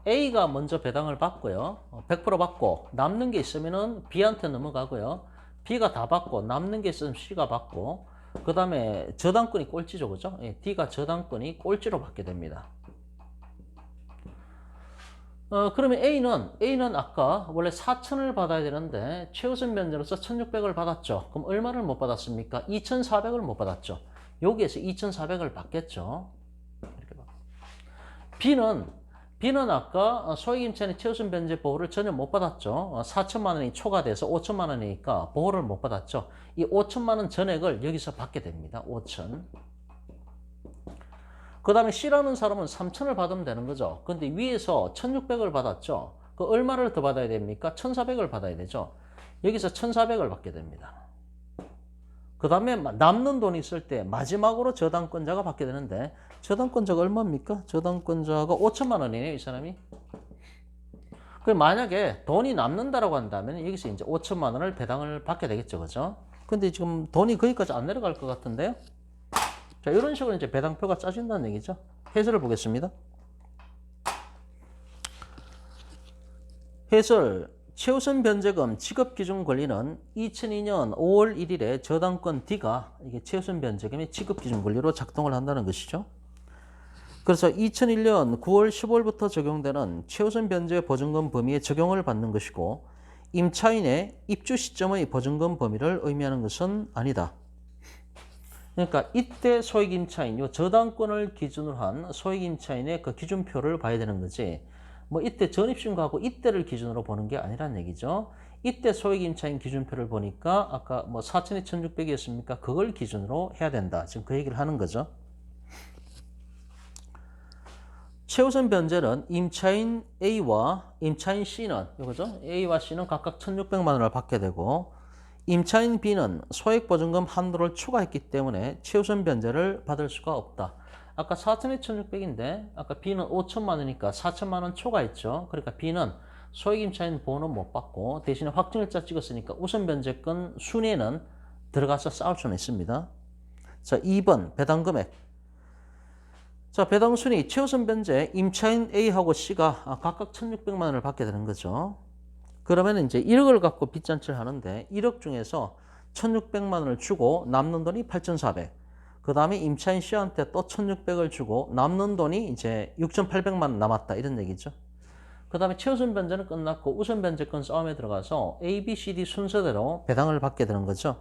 A가 먼저 배당을 받고요. 100% 받고 남는 게 있으면은 B한테 넘어가고요. B가 다 받고 남는 게 있으면 C가 받고, 그 다음에 저당권이 꼴찌죠, 그죠? D가 저당권이 꼴찌로 받게 됩니다. 그러면 A는 아까 원래 4천을 받아야 되는데 최우선 변제로서 1600을 받았죠. 그럼 얼마를 못 받았습니까? 2400을 못 받았죠. 여기에서 2400을 받겠죠. 이렇게 봐. B는 아까 소액 임차인의 최우선 변제 보호를 전혀 못 받았죠. 4천만 원이 초과돼서 5천만 원이니까 보호를 못 받았죠. 이 5천만 원 전액을 여기서 받게 됩니다. 5천. 그 다음에 C라는 사람은 3천을 받으면 되는 거죠. 근데 위에서 1600을 받았죠. 그 얼마를 더 받아야 됩니까? 1400을 받아야 되죠. 여기서 1400을 받게 됩니다. 그 다음에 남는 돈이 있을 때 마지막으로 저당권자가 받게 되는데, 저당권자가 얼마입니까? 저당권자가 5천만 원이네요, 이 사람이. 그럼 만약에 돈이 남는다라고 한다면 여기서 이제 5천만 원을 배당을 받게 되겠죠, 그죠? 근데 지금 돈이 거기까지 안 내려갈 것 같은데요? 자, 이런 식으로 이제 배당표가 짜진다는 얘기죠. 해설을 보겠습니다. 해설. 최우선 변제금 지급 기준 권리는 2002년 5월 1일에 저당권 D가 이게 최우선 변제금의 지급 기준 권리로 작동을 한다는 것이죠. 그래서 2001년 9월 15일부터 적용되는 최우선 변제 보증금 범위에 적용을 받는 것이고, 임차인의 입주 시점의 보증금 범위를 의미하는 것은 아니다. 그러니까 이때 소액임차인 요 저당권을 기준으로 한 소액임차인의 그 기준표를 봐야 되는 거지. 뭐 이때 전입신고하고 이때를 기준으로 보는 게 아니란 얘기죠. 이때 소액임차인 기준표를 보니까 아까 뭐 4천이 1,600이었습니까? 그걸 기준으로 해야 된다. 지금 그 얘기를 하는 거죠. 최우선 변제는 임차인 A와 임차인 C는 이거죠. A와 C는 각각 1,600만 원을 받게 되고 임차인 B는 소액보증금 한도를 초과했기 때문에 최우선 변제를 받을 수가 없다. 아까 4천에 1,600인데 아까 B는 5천만 원이니까 4천만 원 초과했죠. 그러니까 B는 소액임차인 보호는 못 받고 대신에 확정일자 찍었으니까 우선 변제권 순위에는 들어가서 싸울 수는 있습니다. 자, 2번 배당금액. 자, 배당 순위 최우선 변제 임차인 A하고 C가 각각 1,600만 원을 받게 되는 거죠. 그러면 이제 1억을 갖고 빚잔치를 하는데 1억 중에서 1,600만 원을 주고 남는 돈이 8,400. 그 다음에 임차인 C한테 또 1,600을 주고 남는 돈이 이제 6,800만 원 남았다 이런 얘기죠. 그 다음에 최우선 변제는 끝났고 우선 변제권 싸움에 들어가서 A, B, C, D 순서대로 배당을 받게 되는 거죠.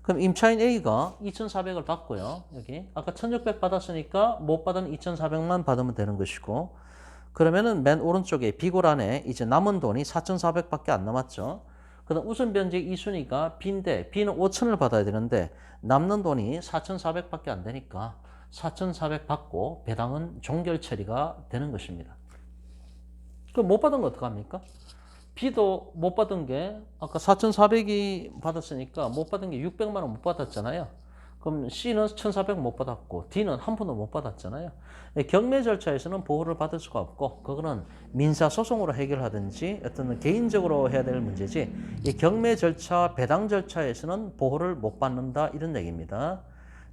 그럼 임차인 A가 2,400을 받고요. 여기 아까 1,600 받았으니까 못 받은 2,400만 받으면 되는 것이고 그러면은 맨 오른쪽에 비고란에 이제 남은 돈이 4,400밖에 안 남았죠. 그다음 우선 변제 2순위가 B인데 B는 5,000을 받아야 되는데 남는 돈이 4,400밖에 안 되니까 4,400 받고 배당은 종결 처리가 되는 것입니다. 그럼 못 받은 거 어떡합니까? B도 못 받은 게 아까 4,400이 받았으니까 못 받은 게 600만 원 못 받았잖아요. 그럼 C는 1,400 못 받았고 D는 한 푼도 못 받았잖아요. 경매 절차에서는 보호를 받을 수가 없고 그거는 민사소송으로 해결하든지 어떤 개인적으로 해야 될 문제지 이 경매 절차, 배당 절차에서는 보호를 못 받는다 이런 얘기입니다.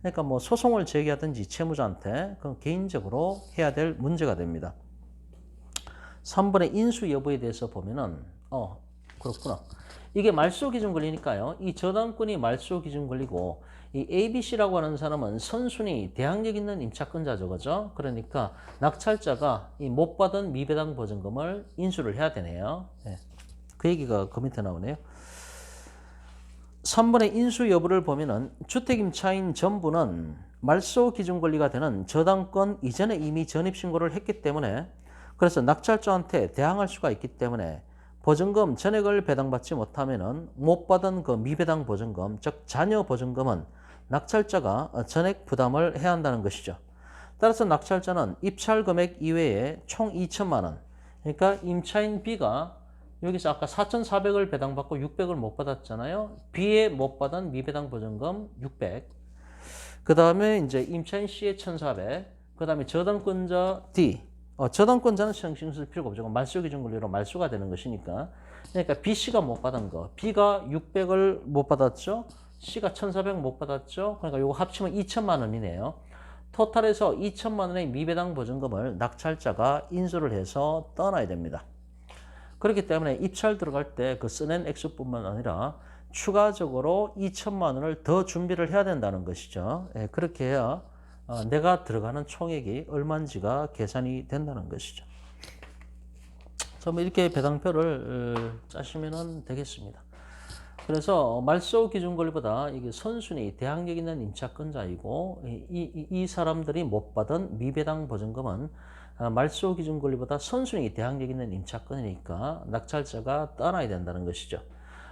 그러니까 뭐 소송을 제기하든지 채무자한테 그건 개인적으로 해야 될 문제가 됩니다. 3번의 인수 여부에 대해서 보면은 그렇구나. 이게 말소 기준 권리니까요. 이 저당권이 말소 기준 권리고 이 ABC라고 하는 사람은 선순위 대항력 있는 임차권자죠. 그죠? 그러니까 낙찰자가 이 못 받은 미배당 보증금을 인수를 해야 되네요. 네. 그 얘기가 그 밑에 나오네요. 3번의 인수 여부를 보면은 주택임차인 전부는 말소 기준 권리가 되는 저당권 이전에 이미 전입신고를 했기 때문에 그래서 낙찰자한테 대항할 수가 있기 때문에 보증금 전액을 배당받지 못하면은 못 받은 그 미배당 보증금, 즉 잔여 보증금은 낙찰자가 전액 부담을 해야 한다는 것이죠. 따라서 낙찰자는 입찰 금액 이외에 총 2천만 원. 그러니까 임차인 B가 여기서 아까 4,400을 배당받고 600을 못 받았잖아요. B에 못 받은 미배당 보증금 600. 그 다음에 이제 임차인 C의 1,400. 그 다음에 저당권자 D. 저당권자는 신경 쓸 필요가 없죠. 말소 기준 권리로 말소가 되는 것이니까. 그러니까 B, C가 못 받은 거. B가 600을 못 받았죠. C가 1,400 못 받았죠. 그러니까 이거 합치면 2천만 원이네요. 토탈에서 2천만 원의 미배당 보증금을 낙찰자가 인수를 해서 떠나야 됩니다. 그렇기 때문에 입찰 들어갈 때 그 써낸 액수뿐만 아니라 추가적으로 2천만 원을 더 준비를 해야 된다는 것이죠. 그렇게 해야 내가 들어가는 총액이 얼마인지가 계산이 된다는 것이죠. 그래서 뭐 이렇게 배당표를 짜시면 되겠습니다. 그래서 말소 기준 권리보다 이게 선순위 대항력 있는 임차권자이고 이 사람들이 못 받은 미배당 보증금은 말소 기준 권리보다 선순위 대항력 있는 임차권이니까 낙찰자가 떠나야 된다는 것이죠.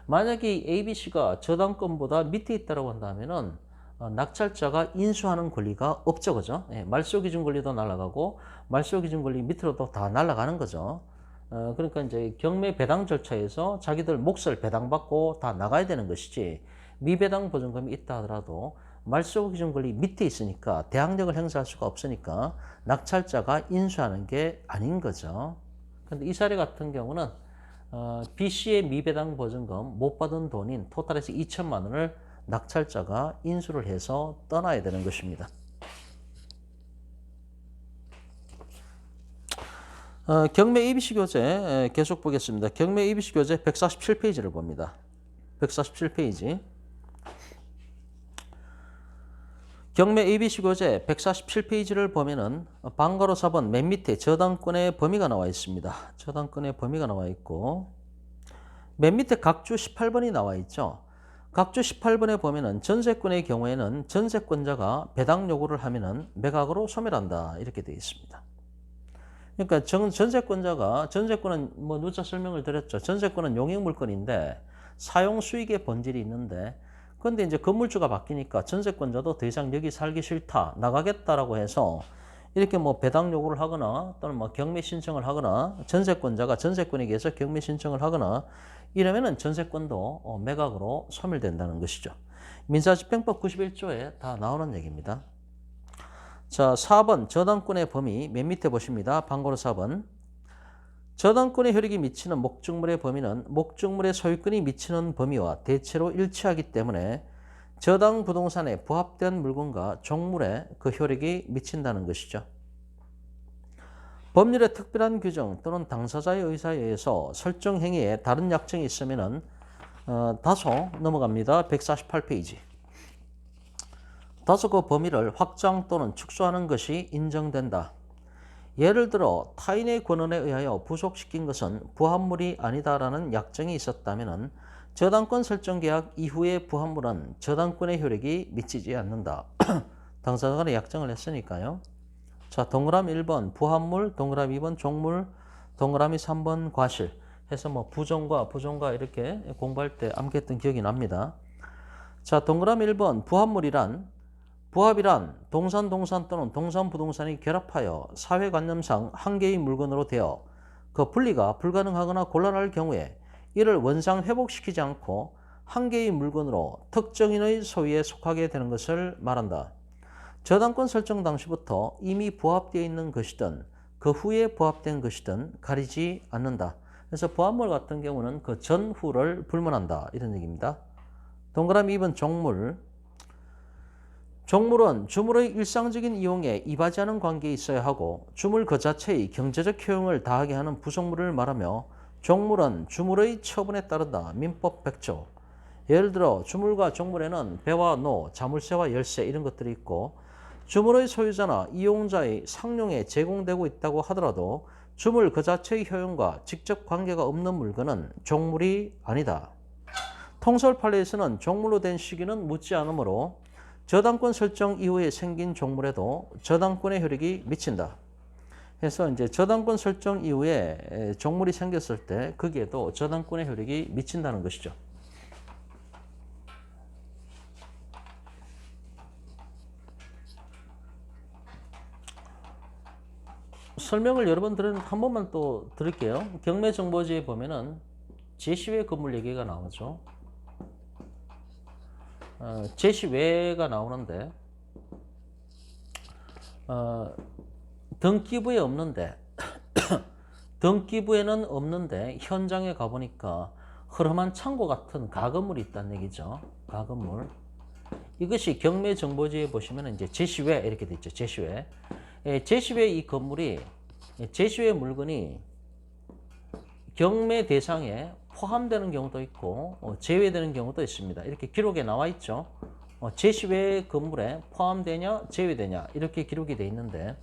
만약에 ABC가 저당권보다 밑에 있다고 한다면은 낙찰자가 인수하는 권리가 없죠, 그죠? 말소 기준 권리도 날아가고 말소 기준 권리 밑으로도 다 날아가는 거죠. 그러니까 이제 경매 배당 절차에서 자기들 몫을 배당받고 다 나가야 되는 것이지 미배당 보증금이 있다 하더라도 말소 기준 권리 밑에 있으니까 대항력을 행사할 수가 없으니까 낙찰자가 인수하는 게 아닌 거죠. 근데 이 사례 같은 경우는 B씨의 미배당 보증금 못 받은 돈인 토탈에서 2천만 원을 낙찰자가 인수를 해서 떠나야 되는 것입니다. 경매 ABC 교재 계속 보겠습니다. 경매 ABC 교재 147페이지를 봅니다. 147페이지. 경매 ABC 교재 147페이지를 보면은 방가로 4번 맨 밑에 저당권의 범위가 나와 있습니다. 저당권의 범위가 나와 있고 맨 밑에 각주 18번이 나와 있죠. 각주 18번에 보면은 전세권의 경우에는 전세권자가 배당 요구를 하면은 매각으로 소멸한다 이렇게 되어 있습니다. 그러니까 전세권자가 전세권은 뭐 누차 설명을 드렸죠. 전세권은 용익 물건인데 사용 수익의 본질이 있는데 그런데 이제 건물주가 바뀌니까 전세권자도 더 이상 여기 살기 싫다 나가겠다라고 해서 이렇게 뭐 배당 요구를 하거나 또는 뭐 경매 신청을 하거나 전세권자가 전세권에 의해서 경매 신청을 하거나 이러면은 전세권도 매각으로 소멸된다는 것이죠. 민사집행법 91조에 다 나오는 얘기입니다. 자, 4번 저당권의 범위 맨 밑에 보십니다. 방고로 4번. 저당권의 효력이 미치는 목적물의 범위는 목적물의 소유권이 미치는 범위와 대체로 일치하기 때문에 저당 부동산에 부합된 물건과 종물에 그 효력이 미친다는 것이죠. 법률의 특별한 규정 또는 당사자의 의사에 의해서 설정 행위에 다른 약정이 있으면은 다소 넘어갑니다. 148페이지. 다소 그 범위를 확장 또는 축소하는 것이 인정된다. 예를 들어 타인의 권한에 의하여 부속시킨 것은 부합물이 아니다라는 약정이 있었다면 저당권 설정 계약 이후의 부합물은 저당권의 효력이 미치지 않는다. 당사자 간에 약정을 했으니까요. 자, 동그라미 1번 부합물, 동그라미 2번 종물, 동그라미 3번 과실 해서 뭐 부정과 부정과 이렇게 공부할 때 암기했던 기억이 납니다. 자, 동그라미 1번 부합이란 동산 또는 동산 부동산이 결합하여 사회관념상 한 개의 물건으로 되어 그 분리가 불가능하거나 곤란할 경우에 이를 원상 회복시키지 않고 한 개의 물건으로 특정인의 소유에 속하게 되는 것을 말한다. 저당권 설정 당시부터 이미 부합되어 있는 것이든 그 후에 부합된 것이든 가리지 않는다. 그래서 부합물 같은 경우는 그 전후를 불문한다. 이런 얘기입니다. 동그라미 2번 종물. 종물은 주물의 일상적인 이용에 이바지하는 관계에 있어야 하고 주물 그 자체의 경제적 효용을 다하게 하는 부속물을 말하며 종물은 주물의 처분에 따른다. 민법 100조. 예를 들어 주물과 종물에는 배와 노, 자물쇠와 열쇠 이런 것들이 있고 주물의 소유자나 이용자의 상용에 제공되고 있다고 하더라도 주물 그 자체의 효용과 직접 관계가 없는 물건은 종물이 아니다. 통설 판례에서는 종물로 된 시기는 묻지 않으므로 저당권 설정 이후에 생긴 종물에도 저당권의 효력이 미친다. 그래서 이제 저당권 설정 이후에 종물이 생겼을 때 거기에도 저당권의 효력이 미친다는 것이죠. 설명을 여러 번 들었는데 한 번만 또 드릴게요. 경매정보지에 보면은 제시외 건물 얘기가 나오죠. 제시외가 나오는데 등기부에 없는데 등기부에는 없는데 현장에 가보니까 흐름한 창고 같은 가건물이 있다는 얘기죠. 가건물. 이것이 경매정보지에 보시면 이제 제시외 이렇게 돼 있죠. 제시외. 제시외 이 건물이 제시외 물건이 경매 대상에 포함되는 경우도 있고 제외되는 경우도 있습니다. 이렇게 기록에 나와 있죠. 제시외 건물에 포함되냐 제외되냐 이렇게 기록이 돼 있는데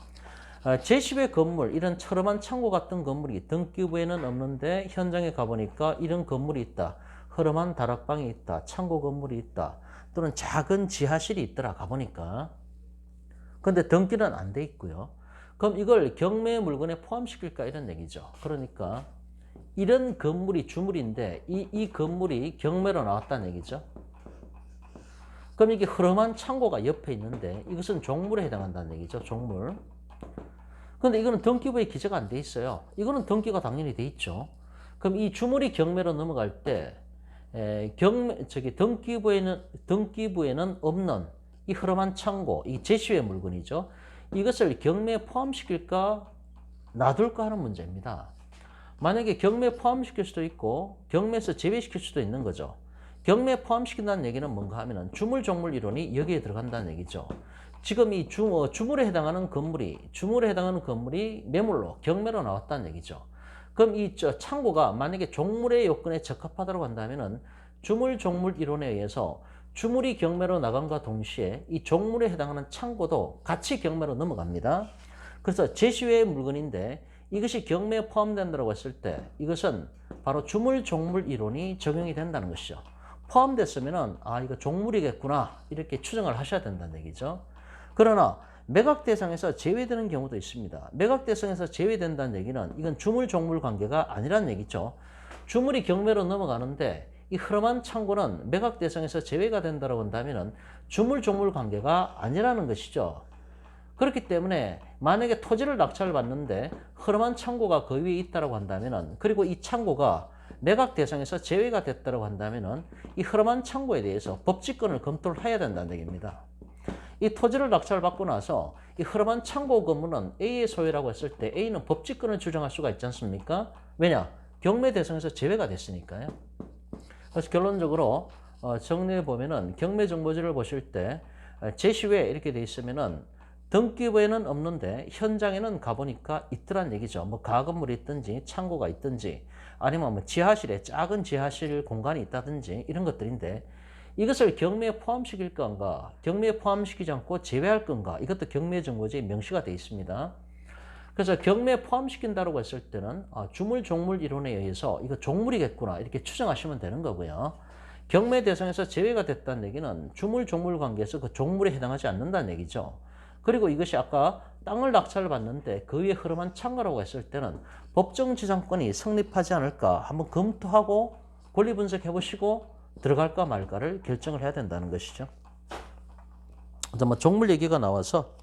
제시외 건물 이런 처럼한 창고 같은 건물이 등기부에는 없는데 현장에 가보니까 이런 건물이 있다. 흐름한 다락방이 있다. 창고 건물이 있다. 또는 작은 지하실이 있더라 가보니까. 근데 등기는 안 돼 있고요. 그럼 이걸 경매 물건에 포함시킬까 이런 얘기죠. 그러니까 이런 건물이 주물인데 이 건물이 경매로 나왔다는 얘기죠. 그럼 이게 흐름한 창고가 옆에 있는데 이것은 종물에 해당한다는 얘기죠. 종물. 그런데 이거는 등기부에 기재가 안 돼 있어요. 이거는 등기가 당연히 돼 있죠. 그럼 이 주물이 경매로 넘어갈 때 등기부에는 없는 이 흐름한 창고, 이 제시외 물건이죠. 이것을 경매에 포함시킬까 놔둘까 하는 문제입니다. 만약에 경매에 포함시킬 수도 있고 경매에서 제외시킬 수도 있는 거죠. 경매에 포함시킨다는 얘기는 뭔가 하면은 주물 종물 이론이 여기에 들어간다는 얘기죠. 지금 이 주물에 해당하는 건물이 매물로 경매로 나왔다는 얘기죠. 그럼 이 창고가 만약에 종물의 요건에 적합하다고 한다면은 주물 종물 이론에 의해서 주물이 경매로 나간과 동시에 이 종물에 해당하는 창고도 같이 경매로 넘어갑니다. 그래서 제시외의 물건인데 이것이 경매에 포함된다고 했을 때 이것은 바로 주물 종물 이론이 적용이 된다는 것이죠. 포함됐으면은 아 이거 종물이겠구나 이렇게 추정을 하셔야 된다는 얘기죠. 그러나 매각 대상에서 제외되는 경우도 있습니다. 매각 대상에서 제외된다는 얘기는 이건 주물 종물 관계가 아니라는 얘기죠. 주물이 경매로 넘어가는데 이 흐름한 창고는 매각 대상에서 제외가 된다고 한다면은 주물 종물 관계가 아니라는 것이죠. 그렇기 때문에 만약에 토지를 낙찰을 받는데 흐름한 창고가 그 위에 있다고 한다면은 그리고 이 창고가 매각 대상에서 제외가 됐다고 한다면은 이 흐름한 창고에 대해서 법칙권을 검토를 해야 된다는 얘기입니다. 이 토지를 낙찰받고 나서 이 흐름한 창고 건물은 A의 소유라고 했을 때 A는 법칙권을 주장할 수가 있지 않습니까? 왜냐? 경매 대상에서 제외가 됐으니까요. 그래서 결론적으로 정리해 보면은 경매 정보지를 보실 때 제시외 이렇게 돼 있으면은 등기부에는 없는데 현장에는 가보니까 있더란 얘기죠. 뭐 가건물이 있든지 창고가 있든지 아니면 뭐 지하실에 작은 지하실 공간이 있다든지 이런 것들인데 이것을 경매에 포함시킬 건가 경매에 포함시키지 않고 제외할 건가 이것도 경매 정보지에 명시가 되어 있습니다. 그래서 경매에 포함시킨다고 했을 때는 주물 종물 이론에 의해서 이거 종물이겠구나 이렇게 추정하시면 되는 거고요. 경매 대상에서 제외가 됐다는 얘기는 주물 종물 관계에서 그 종물에 해당하지 않는다는 얘기죠. 그리고 이것이 아까 땅을 낙찰을 받는데 그 위에 흐름한 창고라고 했을 때는 법정지상권이 성립하지 않을까 한번 검토하고 권리 분석해 보시고 들어갈까 말까를 결정을 해야 된다는 것이죠. 뭐 종물 얘기가 나와서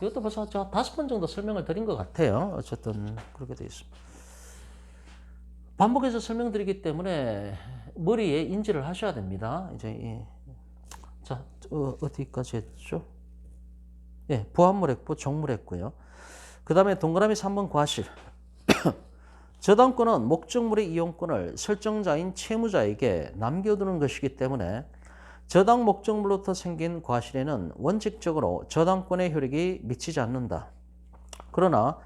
이것도 벌써 제가 5번 정도 설명을 드린 것 같아요. 어쨌든 그렇게 되어 있습니다. 반복해서 설명드리기 때문에 머리에 인지를 하셔야 됩니다. 이제 자 어디까지 했죠? 예, 부합물 했고 종물 했고요. 그 다음에 동그라미 3번 과실. 저당권은 목적물의 이용권을 설정자인 채무자에게 남겨두는 것이기 때문에 저당 목적물로부터 생긴 과실에는 원칙적으로 저당권의 효력이 미치지 않는다. 그러나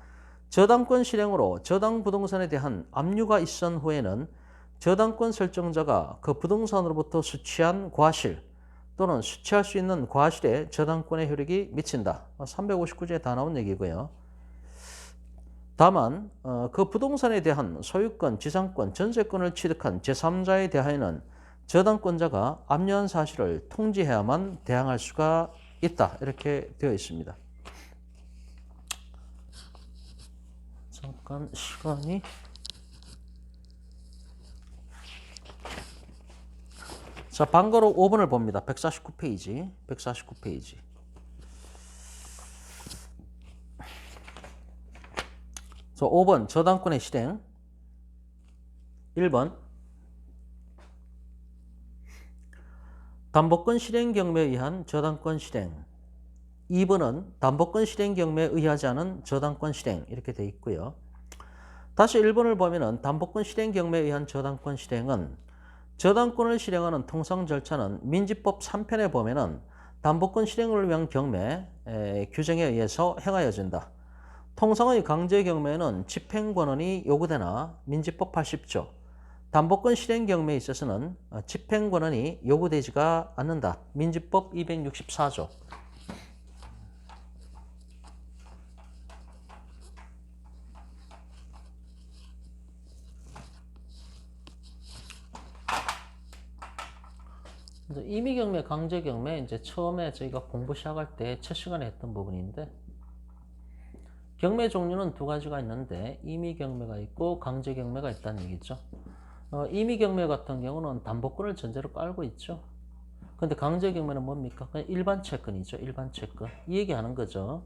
저당권 실행으로 저당 부동산에 대한 압류가 있은 후에는 저당권 설정자가 그 부동산으로부터 수취한 과실 또는 수취할 수 있는 과실에 저당권의 효력이 미친다. 359조에 다 나온 얘기고요. 다만 그 부동산에 대한 소유권, 지상권, 전세권을 취득한 제3자에 대하여는 저당권자가 압류한 사실을 통지해야만 대항할 수가 있다. 이렇게 되어 있습니다. 잠깐 시간이 자, 방거로 5번을 봅니다. 149페이지. 149페이지. 자, 5번 저당권의 실행. 1번 담보권 실행 경매에 의한 저당권 실행. 2번은 담보권 실행 경매에 의하지 않은 저당권 실행 이렇게 되어 있고요. 다시 1번을 보면은 담보권 실행 경매에 의한 저당권 실행은 저당권을 실행하는 통상 절차는 민지법 3편에 보면은 담보권 실행을 위한 경매 규정에 의해서 행하여진다. 통상의 강제 경매에는 집행권한이 요구되나 민지법 80조 담보권 실행 경매에 있어서는 집행권한이 요구되지가 않는다. 민지법 264조. 임의경매, 강제경매 이제 처음에 저희가 공부 시작할 때 첫 시간에 했던 부분인데 경매 종류는 두 가지가 있는데 임의경매가 있고 강제경매가 있다는 얘기죠. 임의경매 같은 경우는 담보권을 전제로 깔고 있죠. 근데 강제경매는 뭡니까? 그냥 일반 채권이죠. 일반 채권. 이 얘기하는 거죠.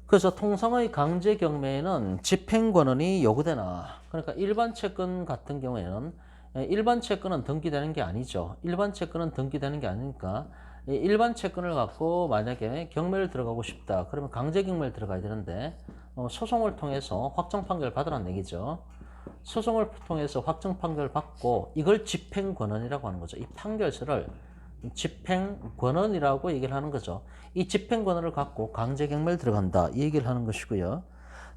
그래서 통상의 강제경매에는 집행권한이 요구되나 그러니까 일반 채권 같은 경우에는 일반 채권은 등기되는 게 아니죠. 일반 채권은 등기되는 게 아니니까 일반 채권을 갖고 만약에 경매를 들어가고 싶다. 그러면 강제 경매를 들어가야 되는데 소송을 통해서 확정 판결을 받으라는 얘기죠. 소송을 통해서 확정 판결을 받고 이걸 집행권한이라고 하는 거죠. 이 판결서를 집행권한이라고 얘기를 하는 거죠. 이 집행권한을 갖고 강제 경매를 들어간다. 이 얘기를 하는 것이고요.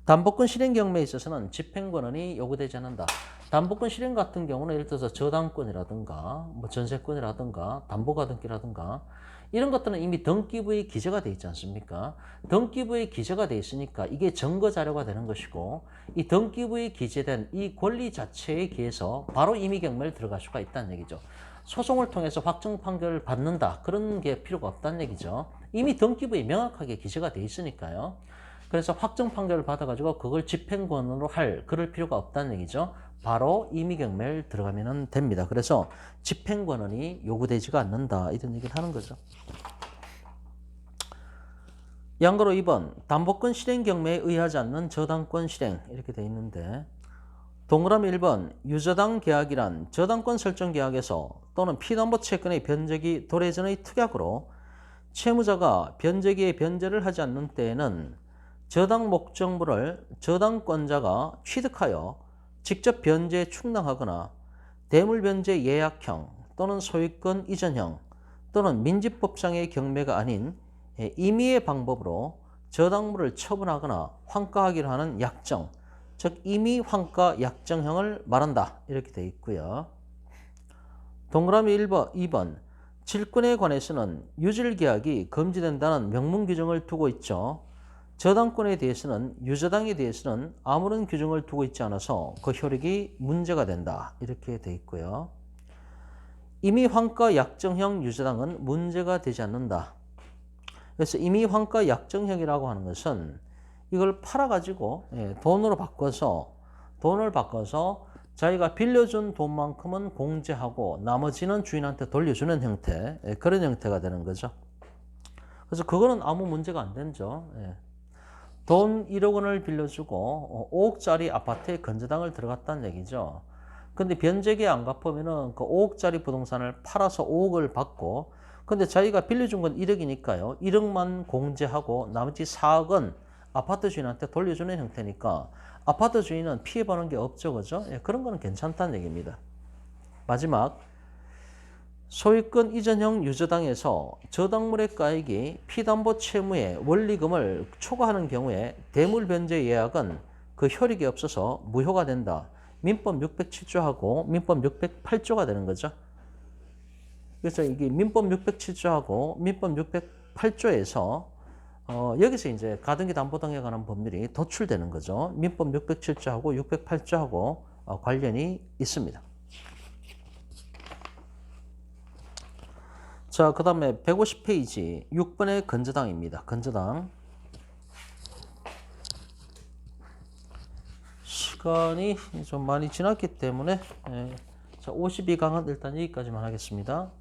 담보권 실행 경매에 있어서는 집행권한이 요구되지 않는다. 담보권 실행 같은 경우는 예를 들어서 저당권이라든가 뭐 전세권이라든가 담보가등기라든가 이런 것들은 이미 등기부에 기재가 돼 있지 않습니까? 등기부에 기재가 돼 있으니까 이게 증거 자료가 되는 것이고 이 등기부에 기재된 이 권리 자체에 의해서 바로 임의 경매를 들어갈 수가 있다는 얘기죠. 소송을 통해서 확정 판결을 받는다. 그런 게 필요가 없다는 얘기죠. 이미 등기부에 명확하게 기재가 돼 있으니까요. 그래서 확정 판결을 받아가지고 그걸 집행권으로 그럴 필요가 없다는 얘기죠. 바로 임의경매를 들어가면 됩니다. 그래서 집행권이 요구되지가 않는다. 이런 얘기를 하는 거죠. 양거로 2번 담보권 실행 경매에 의하지 않는 저당권 실행 이렇게 돼 있는데 동그라미 1번 유저당 계약이란 저당권 설정 계약에서 또는 피담보 채권의 변제기 도래전의 특약으로 채무자가 변제기에 변제를 하지 않는 때에는 저당 목적물을 저당권자가 취득하여 직접 변제에 충당하거나 대물변제 예약형 또는 소유권 이전형 또는 민지법상의 경매가 아닌 임의의 방법으로 저당물을 처분하거나 환가하기로 하는 약정, 즉 임의 환가 약정형을 말한다. 이렇게 되어 있고요. 동그라미 1번, 2번 질권에 관해서는 유질계약이 금지된다는 명문 규정을 두고 있죠. 저당권에 대해서는 유저당에 대해서는 아무런 규정을 두고 있지 않아서 그 효력이 문제가 된다. 이렇게 되어 있고요. 임의 환가 약정형 유저당은 문제가 되지 않는다. 그래서 임의 환가 약정형이라고 하는 것은 이걸 팔아가지고 돈을 바꿔서 자기가 빌려준 돈만큼은 공제하고 나머지는 주인한테 돌려주는 형태, 그런 형태가 되는 거죠. 그래서 그거는 아무 문제가 안 되죠. 돈 1억 원을 빌려주고 5억짜리 아파트에 건저당을 들어갔다는 얘기죠. 근데 변제기에 안 갚으면은 그 5억짜리 부동산을 팔아서 5억을 받고 근데 자기가 빌려준 건 1억이니까요. 1억만 공제하고 나머지 4억은 아파트 주인한테 돌려주는 형태니까 아파트 주인은 피해보는 게 없죠. 그죠? 그런 거는 괜찮다는 얘기입니다. 마지막 소유권 이전형 유저당에서 저당물의 가액이 피담보 채무의 원리금을 초과하는 경우에 대물변제 예약은 그 효력이 없어서 무효가 된다. 민법 607조하고 민법 608조가 되는 거죠. 그래서 이게 민법 607조하고 민법 608조에서 여기서 이제 가등기 담보 등에 관한 법률이 도출되는 거죠. 민법 607조하고 608조하고 관련이 있습니다. 자, 그 다음에 150페이지 6번의 건저당입니다. 건저당. 시간이 좀 많이 지났기 때문에 자, 52강은 일단 여기까지만 하겠습니다.